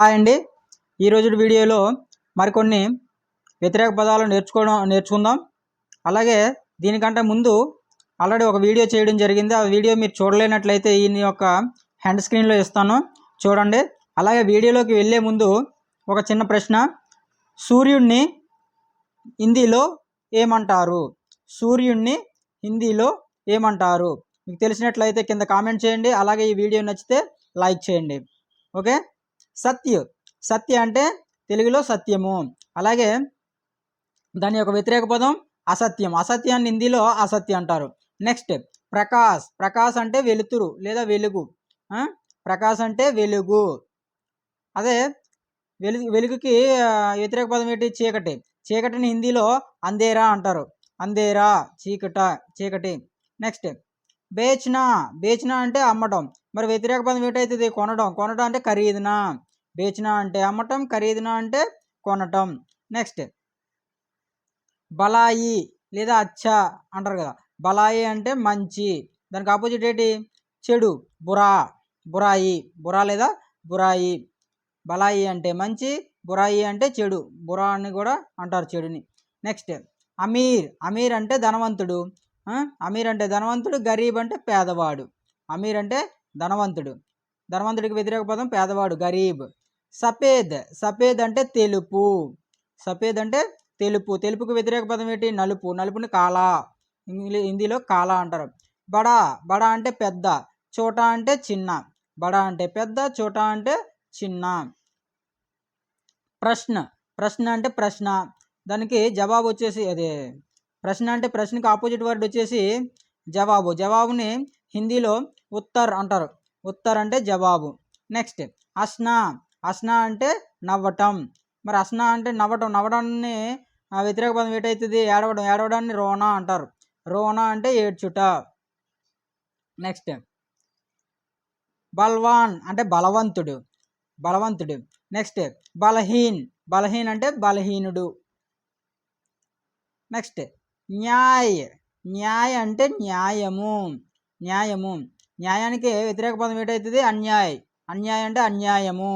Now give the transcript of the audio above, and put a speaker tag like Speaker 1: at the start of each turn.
Speaker 1: Hi అండి. ఈరోజు వీడియోలో మరికొన్ని వ్యతిరేక పదాలు నేర్చుకుందాం. అలాగే దీనికంటే ముందు ఆల్రెడీ ఒక వీడియో చేయడం జరిగింది. ఆ వీడియో మీరు చూడలేనట్లయితే ఈయన యొక్క హ్యాండ్ స్క్రీన్లో ఇస్తాను, చూడండి. అలాగే వీడియోలోకి వెళ్ళే ముందు ఒక చిన్న ప్రశ్న, సూర్యుడిని హిందీలో ఏమంటారు? సూర్యుడిని హిందీలో ఏమంటారు? మీకు తెలిసినట్లయితే కింద కామెంట్ చేయండి. అలాగే ఈ వీడియో నచ్చితే లైక్ చేయండి. ఓకే. సత్య అంటే తెలుగులో సత్యము. అలాగే దాని యొక్క వ్యతిరేక పదం అసత్యం. అసత్యాన్ని హిందీలో అసత్యం అంటారు. నెక్స్ట్ ప్రకాశ్ అంటే వెలుతురు లేదా వెలుగు. ప్రకాశ్ అంటే వెలుగు. అదే వెలుగుకి వ్యతిరేక పదం ఏంటి? చీకటిని హిందీలో అంధేరా అంటారు. అంధేరా చీకటి. నెక్స్ట్ బేచ్నా అంటే అమ్మటం. మరి వ్యతిరేక పదం ఏంటైతుంది? కొనడం అంటే ఖరీదునా. బేచ్నా అంటే అమ్మటం, ఖరీదునా అంటే కొనటం. నెక్స్ట్ బలాయి లేదా అచ్చా అంటారు కదా. బలాయి అంటే మంచి, దానికి ఆపోజిట్ ఏంటి? చెడు, బురా లేదా బురాయి. బలాయి అంటే మంచి, బురాయి అంటే చెడు. బురా అని కూడా అంటారు చెడుని. నెక్స్ట్ అమీర్ అంటే ధనవంతుడు. గరీబ్ అంటే పేదవాడు. అమీర్ అంటే ధనవంతుడికి వ్యతిరేక పదం పేదవాడు, గరీబ్. సఫేద్ అంటే తెలుపు. తెలుపుకి వ్యతిరేక పదం ఏంటి? నలుపుని కాలా. హిందీలో కాలా అంటారు. బడా అంటే పెద్ద, చోటా అంటే చిన్న. బడా అంటే పెద్ద, చోటా అంటే చిన్న. ప్రశ్న అంటే ప్రశ్న, దానికి జవాబు వచ్చేసి అదే ప్రశ్న అంటే ప్రశ్నకి ఆపోజిట్ వర్డ్ వచ్చేసి జవాబుని హిందీలో ఉత్తర్ అంటారు. ఉత్తర్ అంటే జవాబు. నెక్స్ట్ అస్నా అంటే నవ్వటం. మరి అస్నా అంటే నవ్వడాన్ని వ్యతిరేక పదం ఏంటవుతుంది? ఏడవడాన్ని రోనా అంటారు. రోనా అంటే ఏడ్చుట. నెక్స్ట్ బల్వాన్ అంటే బలవంతుడు. నెక్స్ట్ బలహీన్ అంటే బలహీనుడు. నెక్స్ట్ న్యాయ్ అంటే న్యాయము. న్యాయానికి వ్యతిరేక పదం ఏంటవుతుంది? అన్యాయ్ అంటే అన్యాయము.